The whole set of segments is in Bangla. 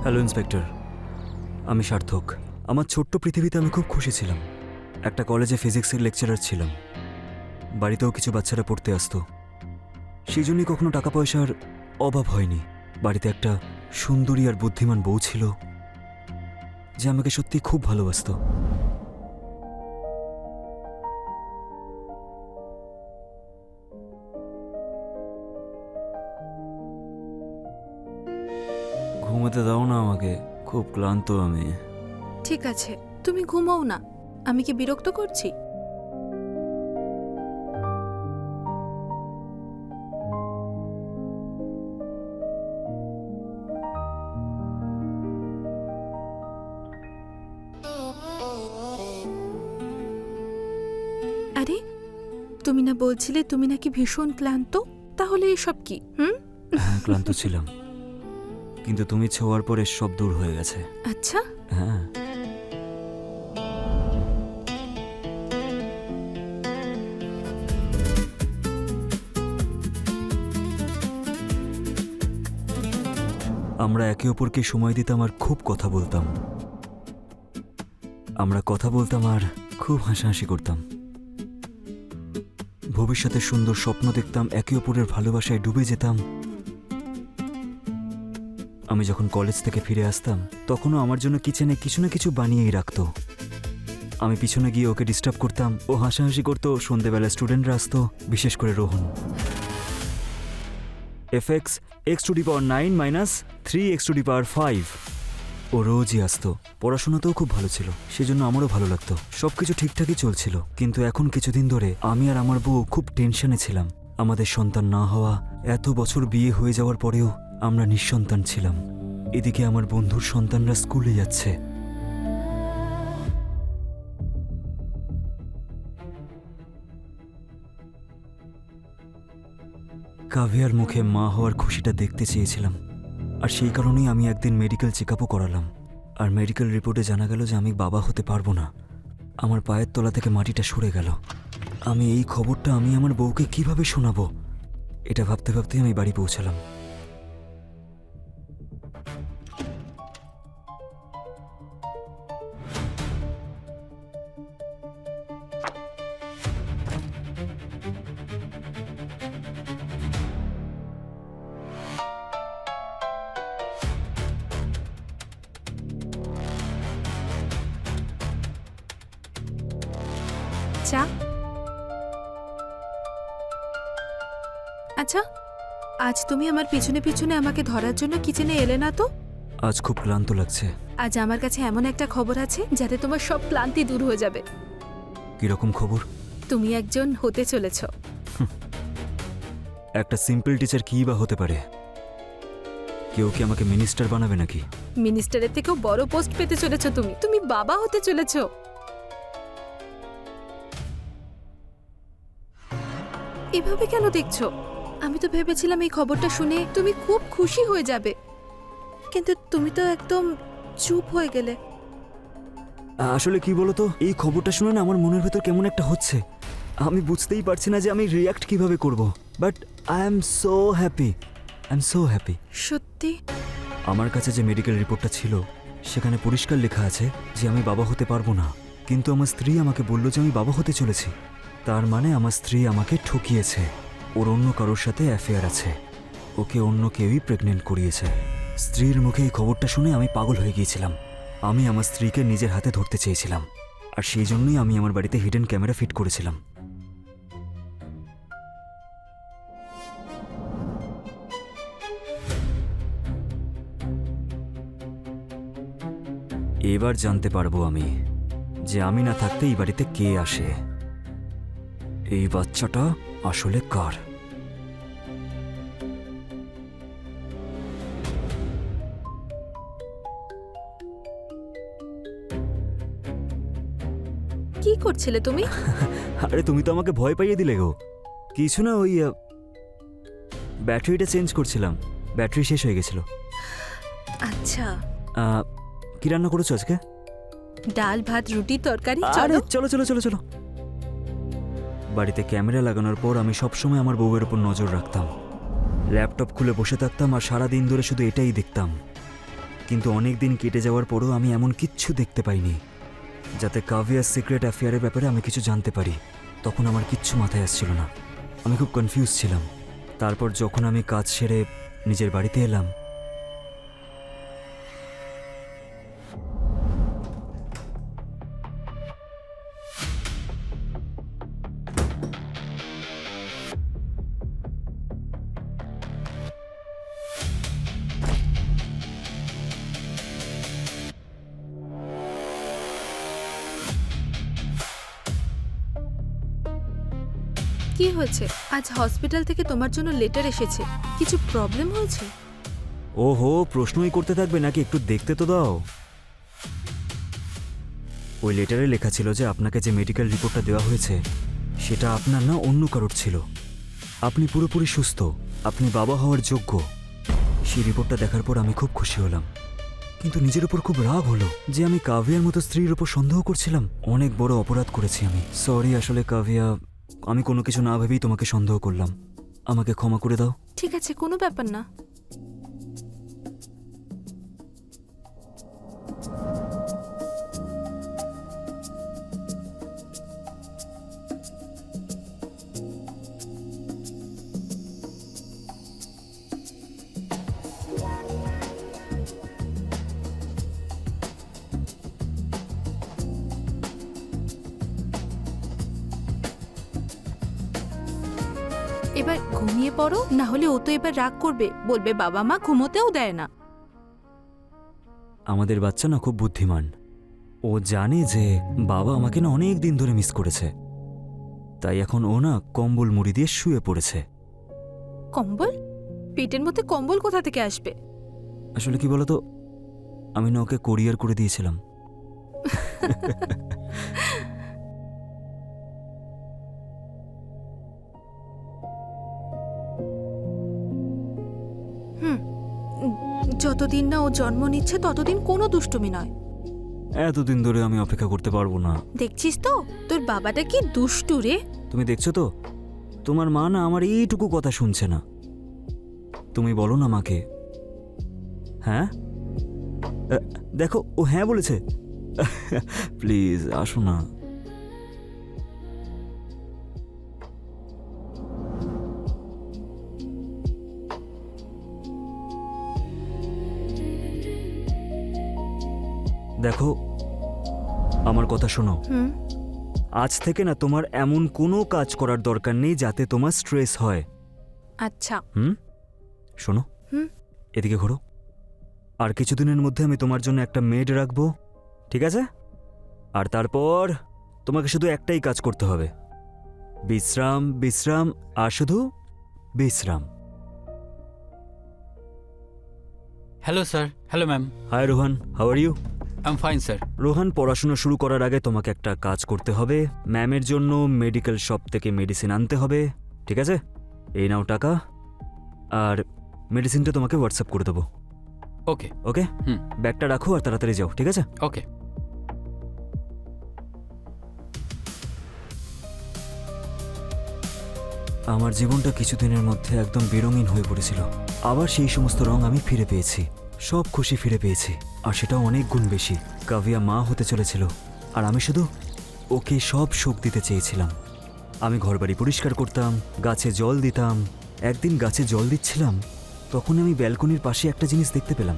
হ্যালো ইন্সপেক্টর, আমি সার্থক। আমার ছোট্ট পৃথিবীতে আমি খুব খুশি ছিলাম। একটা কলেজে ফিজিক্সের লেকচারার ছিলাম। বাড়িতেও কিছু বাচ্চারা পড়তে আসতো, সেই জন্যই কখনো টাকা পয়সার অভাব হয়নি। বাড়িতে একটা সুন্দরী আর বুদ্ধিমান বউ ছিল যে আমাকে সত্যি খুব ভালোবাসতো। ঘুমাতে দাও না আমাকে, খুব ক্লান্ত আমি। ঠিক আছে, তুমি ঘুমাও না। আমি কি বিরক্ত করছি? আরে, তুমি না বলছিলে তুমি নাকি ভীষণ ক্লান্ত? তাহলে এসব কি? হ্যাঁ, ক্লান্ত ছিলাম, কিন্তু তুমি ছোঁয়ার পরে সব দূর হয়ে গেছে। আচ্ছা, হ্যাঁ, আমরা একে অপরকে সময় দিতাম আর খুব কথা বলতাম। আমরা কথা বলতাম আর খুব হাসাহাসি করতাম। ভবিষ্যতে সুন্দর স্বপ্ন দেখতাম, একে অপরের ভালোবাসায় ডুবে যেতাম। আমি যখন কলেজ থেকে ফিরে আসতাম তখনও আমার জন্য কিচেনে কিছু না কিছু বানিয়েই রাখতো। আমি পিছনে গিয়ে ওকে ডিস্টার্ব করতাম, ও হাসাহাসি করতো। সন্ধেবেলা স্টুডেন্টরা আসতো, বিশেষ করে রোহন। fx x⁻9 - 3x⁵ ও রোজই আসতো। পড়াশোনাতেও খুব ভালো ছিল, সেজন্য আমারও ভালো লাগতো। সবকিছু ঠিকঠাকই চলছিল, কিন্তু এখন কিছুদিন ধরে আমি আর আমার বউ খুব টেনশনে ছিলাম। আমাদের সন্তান না হওয়া, এত বছর বিয়ে হয়ে যাওয়ার পরেও আমরা নিঃসন্তান ছিলাম। এদিকে আমার বন্ধুর সন্তানরা স্কুলে যাচ্ছে। কাভিয়ার মুখে মা হওয়ার খুশিটা দেখতে চেয়েছিলাম, আর সেই কারণেই আমি একদিন মেডিকেল চেকআপও করালাম। আর মেডিকেল রিপোর্টে জানা গেল যে আমি বাবা হতে পারবো না। আমার পায়ের তলা থেকে মাটিটা সরে গেল। আমি এই খবরটা আমি আমার বউকে কিভাবে শোনাবো, এটা ভাবতে ভাবতে আমি বাড়ি পৌঁছালাম। চা। আচ্ছা, আজ তুমি আমার পিছনে পিছনে আমাকে ধরার জন্য কিচেনে এলে না তো? আজ খুব ক্লান্ত লাগছে। আজ আমার কাছে এমন একটা খবর আছে যাতে তোমার সব ক্লান্তি দূর হয়ে যাবে। কিরকম খবর? তুমি একজন হতে চলেছ। একটা সিম্পল টিচার কি বা হতে পারে? কেউ কি আমাকে মিনিস্টার বানাবে নাকি? মিনিস্টারের থেকেও বড় পোস্ট পেতে চলেছ তুমি। তুমি বাবা হতে চলেছ। এভাবে কেন দেখছো? আমি তো ভেবেছিলাম এই খবরটা শুনে তুমি খুব খুশি হয়ে যাবে, কিন্তু তুমি তো একদম চুপ হয়ে গেলে। আসলে কি বলতো, এই খবরটা শুনে না আমার মনের ভেতর কেমন একটা হচ্ছে। আমি বুঝতেই পারছি না যে আমি রিয়াক্ট কিভাবে করব, but I am so happy, I am so happy. সত্যি? আমার কাছে যে মেডিকেল রিপোর্টটা ছিল সেখানে পরিষ্কার লেখা আছে যে আমি বাবা হতে পারবো না, কিন্তু আমার স্ত্রী আমাকে বলল যে আমি বাবা হতে চলেছি। তার মানে আমার স্ত্রী আমাকে ঠকিয়েছে। ওর অন্য কারোর সাথে অ্যাফেয়ার আছে, ওকে অন্য কেউই প্রেগনেন্ট করিয়েছে। স্ত্রীর মুখে এই খবরটা শুনে আমি পাগল হয়ে গিয়েছিলাম। আমি আমার স্ত্রীকে নিজের হাতে ধরতে চেয়েছিলাম, আর সেই জন্যই আমি আমার বাড়িতে হিডেন ক্যামেরা ফিট করেছিলাম। এবার জানতে পারবো আমি যে আমি না থাকতে এই বাড়িতে কে আসে, এই বাচ্চাটা আসলে কার। কি করছিলে তুমি? আরে তুমি তো আমাকে ভয় পাইয়ে দিলে গো। কিছু না, ওই ব্যাটারিটা চেঞ্জ করছিলাম, ব্যাটারি শেষ হয়ে গেছিল। আচ্ছা, কি রান্না করেছো আজকে? ডাল ভাত রুটি তরকারি। আরে চলো। চলো চলো চলো চলো। বাড়িতে ক্যামেরা লাগানোর পর আমি সবসময় আমার বউয়ের উপর নজর রাখতাম। ল্যাপটপ খুলে বসে থাকতাম আর সারা দিন ধরে শুধু এটাই দেখতাম কিন্তু অনেক দিন কেটে যাওয়ার পরও আমি এমন কিচ্ছু দেখতে পাইনি যাতে কাভিয়ার সিক্রেট অ্যাফেয়ারের ব্যাপারে আমি কিছু জানতে পারি। তখন আমার কিচ্ছু মাথায় আসছিল না, আমি খুব কনফিউজ ছিলাম। তারপর যখন আমি কাজ সেরে নিজের বাড়িতে এলাম, কি হয়েছে? আজ হসপিটাল থেকে তোমার জন্য লেটার এসেছে, কিছু প্রবলেম হয়েছে? ওহো, প্রশ্নই করতে থাকবে নাকি? একটু দেখতে তো দাও। ওই লেটারে লেখা ছিল যে আপনাকে যে মেডিকেল রিপোর্টটা দেওয়া হয়েছে সেটা আপনার না অন্য কারোর ছিল। আপনি পুরোপুরি সুস্থ, আপনি বাবা হওয়ার যোগ্য। সেই রিপোর্টটা দেখার পর আমি খুব খুশি হলাম, কিন্তু নিজের উপর খুব রাগ হলো যে আমি কাভিয়ার মতো স্ত্রীর উপর সন্দেহ করছিলাম। অনেক বড় অপরাধ করেছি আমি। সরি আসলে কাভিয়া, আমি কোনো কিছু না ভেবেই তোমাকে সন্দেহ করলাম, আমাকে ক্ষমা করে দাও। ঠিক আছে, কোনো ব্যাপার না। এবার ঘুমিয়ে পড়ো, না হলে ও তো এবার রাগ করবে, বলবে বাবা মা ঘুমোতেও দেয় না। আমাদের বাচ্চা না খুব বুদ্ধিমান। ও জানে যে বাবা আমাকে না অনেক দিন ধরে মিস করেছে, তাই এখন ও না কম্বল মুড়ি দিয়ে শুয়ে পড়েছে। কম্বল? পেটের মধ্যে কম্বল কোথা থেকে আসবে? আসলে কি বলতো, আমি না ওকে কোরিয়ার করে দিয়েছিলাম। যতদিন না ও জন্ম নিচ্ছে ততদিন কোনো দুষ্টুমি নয়। এতদিন ধরে আমি অপেক্ষা করতে পারবো না। দেখছিস তো তোর বাবাটা কি দুষ্টু রে। তুমি দেখছো তো, তোমার মা না আমার এইটুকু কথা শুনছে না। তুমি বলো না মাকে। হ্যাঁ, দেখো ও হ্যাঁ বলেছে। প্লিজ আসো না। দেখো আমার কথা শোনো, হুম। আজ থেকে না তোমার এমন কোনো কাজ করার দরকার নেই যাতে তোমার স্ট্রেস হয়। আচ্ছা। শোনো, হুম। এদিকে ঘোরো। আর কিছুদিনের মধ্যে আমি তোমার জন্য একটা মেড রাখবো, ঠিক আছে? আর তারপর তোমাকে শুধু একটাই কাজ করতে হবে, বিশ্রাম বিশ্রাম আর শুধু বিশ্রাম। Hello sir. Hello ma'am. Hi Rohan, how are you? I am fine sir. Rohan, পড়াশোনা শুরু করার আগে তোমাকে একটা কাজ করতে হবে। ম্যামের জন্য মেডিকেল শপ থেকে মেডিসিন আনতে হবে, ঠিক আছে? এই নাও টাকা, আর মেডিসিনটা তোমাকে হোয়াটসঅ্যাপ করে দেবো। ওকে ওকে, হুম। ব্যাগটা রাখো আর তাড়াতাড়ি যাও, ঠিক আছে? ওকে। আমার জীবনটা কিছুদিনের মধ্যে একদম বেরঙিন হয়ে পড়েছিল। আবার সেই সমস্ত রং আমি ফিরে পেয়েছি, সব খুশি ফিরে পেয়েছি, আর সেটাও অনেক গুণ বেশি। কাভিয়া মা হতে চলেছিল, আর আমি শুধু ওকে সব সুখ দিতে চেয়েছিলাম। আমি ঘরবাড়ি পরিষ্কার করতাম, গাছে জল দিতাম। একদিন গাছে জল দিচ্ছিলাম, তখন আমি ব্যালকনির পাশে একটা জিনিস দেখতে পেলাম।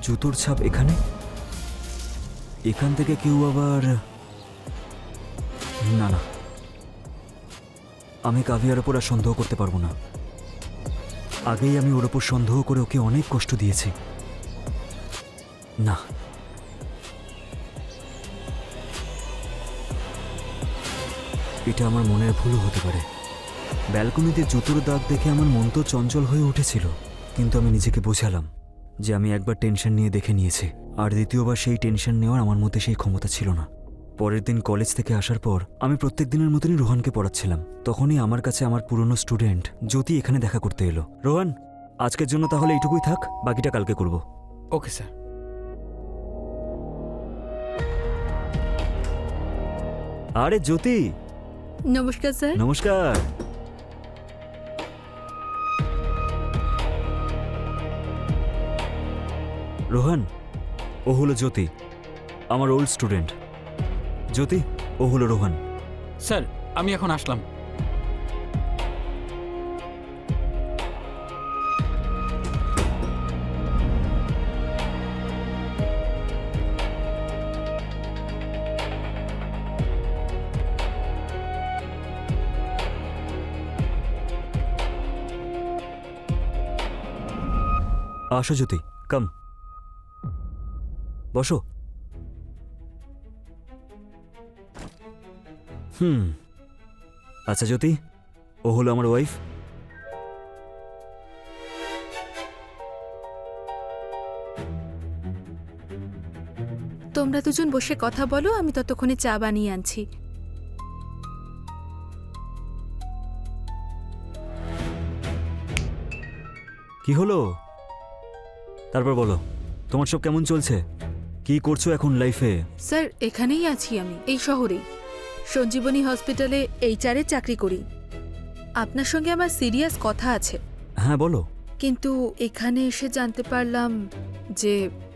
জুতোর ছাপ এখানে। এখান থেকে কেউ আবার, না না, আমি কাভিয়ার ওপর আর সন্দেহ করতে পারবো না। আগেই আমি ওর ওপর সন্দেহ করে ওকে অনেক কষ্ট দিয়েছি। না, এটা আমার মনের ভুলও হতে পারে। ব্যালকনিতে জুতোর দাগ দেখে আমার মন তো চঞ্চল হয়ে উঠেছিল, কিন্তু আমি নিজেকে বোঝালাম যে আমি একবার টেনশন নিয়ে দেখে নিয়েছি, আর দ্বিতীয়বার সেই টেনশন নেওয়ার আমার মধ্যে সেই ক্ষমতা ছিল না। পরের দিন কলেজ থেকে আসার পর আমি প্রত্যেক দিনের মতনই রোহানকে পড়াচ্ছিলাম। তখনই আমার কাছে আমার পুরনো স্টুডেন্ট জ্যোতি এখানে দেখা করতে এলো। রোহান, আজকের জন্য তাহলে এইটুকুই থাক, বাকিটা কালকে করব। Okay sir. আরে জ্যোতি, নমস্কার স্যার। নমস্কার। রোহন, ও হলো জ্যোতি, আমার ওল্ড স্টুডেন্ট। জ্যোতি, ও হলো রোহন। স্যার আমি এখন আসলাম। আসো জ্যোতি, কাম, বসো। আচ্ছা জ্যোতি, ও হলো আমার ওয়াইফ। তোমরা দুজন বসে কথা বলো, আমি ততক্ষণে চা বানিয়ে আনছি। কি হলো? তারপর বলো, তোমার সব কেমন চলছে? কি করছো এখন লাইফে? স্যার এখানেই আছি আমি, এই শহরেই সঞ্জীবনী হসপিটালে এইচআরে চাকরি করি। আপনার সঙ্গে আমার সিরিয়াস কথা আছে, হ্যাঁ বলো। কিন্তু এখানে এসে জানতে পারলাম যে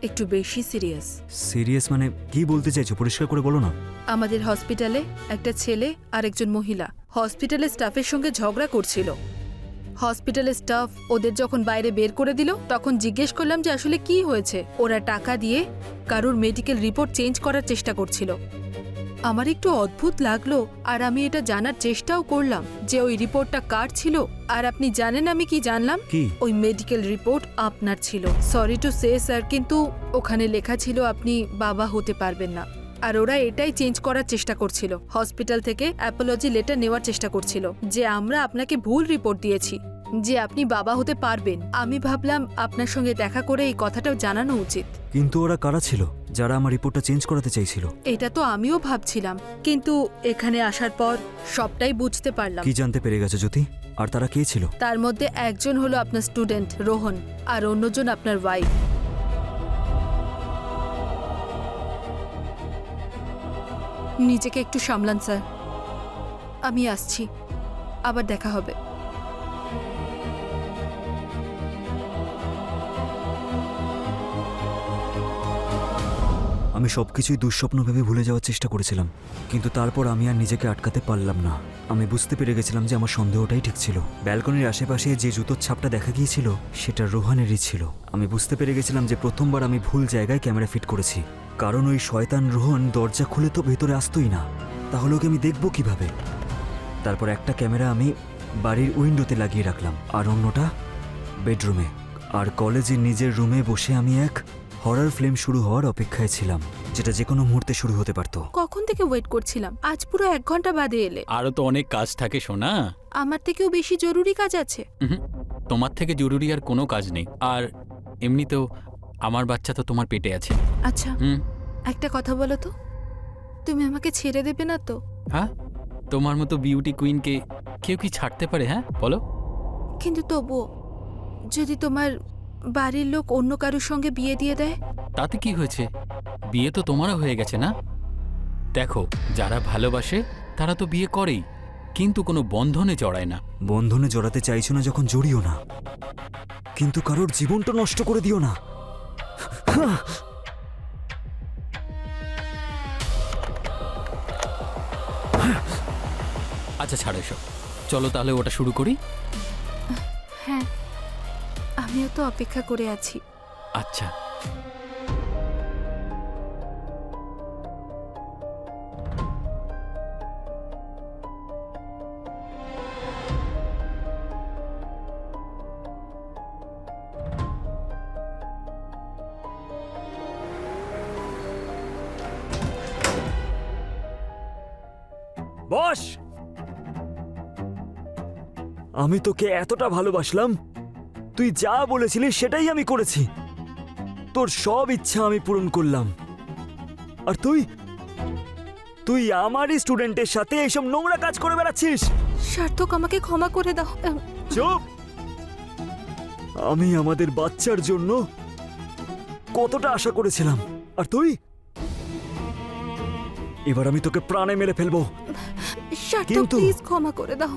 একটু বেশি সিরিয়াস। সিরিয়াস মানে কি বলতে চাইছো? পরিষ্কার করে বলো না। আমাদের হসপিটালে একটা ছেলে আর একজন মহিলা হসপিটালের স্টাফের সঙ্গে ঝগড়া করছিল। হসপিটালের স্টাফ ওদের যখন বাইরে বের করে দিল, তখন জিজ্ঞেস করলাম যে আসলে কি হয়েছে। ওরা টাকা দিয়ে কারোর মেডিকেল রিপোর্ট চেঞ্জ করার চেষ্টা করছিল। আমার একটু অদ্ভুত লাগলো, আর আমি এটা জানার চেষ্টাও করলাম যে ওই রিপোর্টটা কার ছিল। আর আপনি জানেন আমি কি জানলাম? কি? ওই মেডিকেল রিপোর্ট আপনার ছিল। সরি টু সে স্যার, কিন্তু ওখানে লেখা ছিল আপনি বাবা হতে পারবেন না। আর ওরা এটাই চেঞ্জ করার চেষ্টা করছিল। হসপিটাল থেকে অ্যাপোলজি লেটার নেওয়ার চেষ্টা করছিল যে আমরা আপনাকে ভুল রিপোর্ট দিয়েছি, যে আপনি বাবা হতে পারবেন। আমি ভাবলাম আপনার সঙ্গে দেখা করে এই কথাটাও জানানো উচিত। কিন্তু ওরা কারা ছিল যারা আমার রিপোর্টটা চেঞ্জ করাতে চাইছিল? এটা তো আমিও ভাবছিলাম, কিন্তু এখানে আসার পর সবটাই বুঝতে পারলাম। কি জানতে পেরে গেছো জ্যোতি? আর তারা কে ছিল? তার মধ্যে একজন হলো আপনার স্টুডেন্ট রোহন, আর অন্যজন আপনার ওয়াইফ। নিজেকে একটু সামলান স্যার, আমি আসছি, আবার দেখা হবে। আমি সবকিছুই দুঃস্বপ্ন ভেবে ভুলে যাওয়ার চেষ্টা করেছিলাম, কিন্তু তারপর আমি আর নিজেকে আটকাতে পারলাম না। আমি বুঝতে পেরে গেছিলাম যে আমার সন্দেহটাই ঠিক ছিল। ব্যালকনির আশেপাশে যে জুতোর ছাপটা দেখা গিয়েছিল সেটা রোহানেরই ছিল। আমি বুঝতে পেরে গেছিলাম যে প্রথমবার আমি ভুল জায়গায় ক্যামেরা ফিট করেছি, কারণ ওই শয়তান রোহন দরজা খুলে তো ভেতরে আসতোই না। তাহলে ওকে আমি দেখব কিভাবে? তারপর একটা ক্যামেরা আমি বাড়ির উইন্ডোতে লাগিয়ে রাখলাম, আর অন্যটা বেডরুমে। আর কলেজের নিজের রুমে বসে আমি এক হরর ফিল্ম শুরু হওয়ার অপেক্ষায় ছিলাম, যেটা যে কোনো মুহূর্তে শুরু হতে পারত। কখন থেকে ওয়েট করছিলাম, আজ পুরো 1 ঘন্টা বাদে এলে। আরও তো অনেক কাজ থাকে সোনা। আমার থেকেও বেশি জরুরি কাজ আছে। তোমার থেকে জরুরি আর কোনো কাজ নেই। আর এমনিতেও আমার বাচ্চা তো তোমার পেটে আছে। আচ্ছা, একটা কথা বলো তো, তুমি আমাকে ছেড়ে দেবে না তো? হ্যাঁ, তোমার মতো বিউটি কুইনকে কেউ কি ছাড়তে পারে? হ্যাঁ বলো। কিন্তু তবুও যদি তোমার বাড়ির লোক অন্য কারোর সঙ্গে বিয়ে দিয়ে দেয়? তাতে কি হয়েছে? বিয়ে তো তোমারও হয়ে গেছে না? দেখো, যারা ভালোবাসে তারা তো বিয়ে করেই, কিন্তু কোনো বন্ধনে জড়ায় না। বন্ধনে জড়াতে চাইছো না যখন জড়িও না, কিন্তু কারোর জীবনটা নষ্ট করে দিও না। আচ্ছা ছাড়ো এসব, চলো তাহলে ওটা শুরু করি। হ্যাঁ, আমিও তো অপেক্ষা করে আছি। আচ্ছা। বস, আমি তোকে এতটা ভালোবাসলাম, তুই যা বলেছিলি সেটাই আমি করেছি। তোর সব ইচ্ছা আমি পূরণ করলাম, আর তুই তুই আমারই স্টুডেন্টের সাথে এইসব নোংরা কাজ করে বেড়াচ্ছিস। সার্থক, আমাকে ক্ষমা করে দাও। চুপ! আমি আমাদের বাচ্চার জন্য কতটা আশা করেছিলাম, আর তুই? এবার আমি তোকে প্রাণে মেরে ফেলবো। সার্থক, কিন্তু- প্লিজ ক্ষমা করে দাও।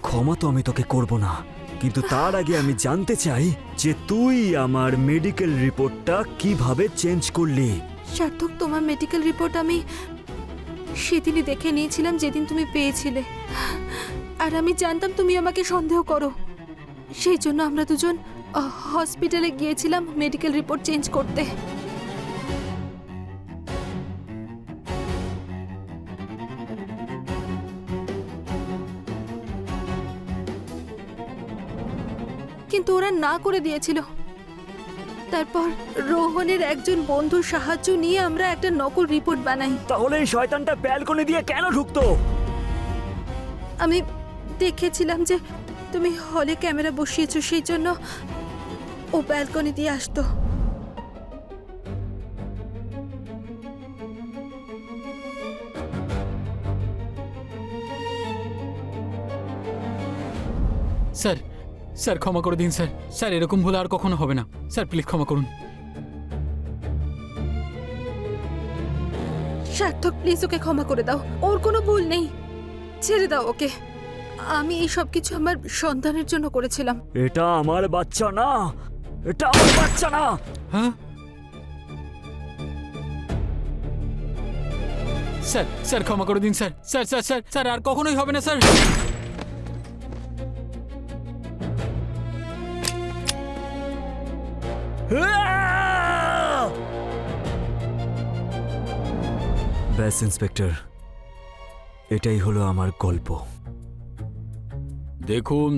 ক্ষমা তো আমি তোকে করব না, কিন্তু তার আগে আমি জানতে চাই যে তুই আমার মেডিকেল রিপোর্টটা কিভাবে চেঞ্জ করলি। সার্থক, তোমার মেডিকেল রিপোর্ট আমি সেদিনই দেখে নিয়েছিলাম যেদিন তুমি পেয়েছিলে, আর আমি জানতাম তুমি আমাকে সন্দেহ করো। সেই জন্য আমরা দুজন হসপিটালে গিয়েছিলাম মেডিকেল রিপোর্ট চেঞ্জ করতে। কিন্তু ওরা না করে দিয়েছিল। তারপর রোহনের একজন বন্ধুর সাহায্য নিয়ে আমরা একটা নকল রিপোর্ট বানাই। তাহলে এই শয়তানটা ব্যালকনি দিয়ে কেন ঢুকতো? আমি দেখেছিলাম যে তুমি হলে ক্যামেরা বসিয়েছো, সেই জন্য ও ব্যালকনি দিয়ে আসতো। স্যার, স্যার ক্ষমা করে দিন স্যার। স্যার এরকম ভুল আর কখনো হবে না স্যার, প্লিজ ক্ষমা করুন। সার্থক, প্লিজ ওকে ক্ষমা করে দাও, ওর কোনো ভুল নেই, ছেড়ে দাও ওকে। আমি এই সব কিছু আমার সন্তানের জন্য করেছিলাম। এটা আমার বাচ্চা না, এটা আমার বাচ্চা না। হ্যাঁ স্যার, স্যার ক্ষমা করে দিন sir. Sir sir sir sir আর কখনোই হবে না স্যার। ব্যাস ইন্সপেক্টর, এটাই হলো আমার গল্প। দেখুন,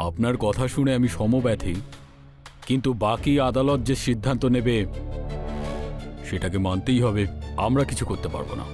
আপনার কথা শুনে আমি সমব্যথী, কিন্তু বাকি আদালত যে সিদ্ধান্ত নেবে সেটাকে মানতেই হবে, আমরা কিছু করতে পারবো না।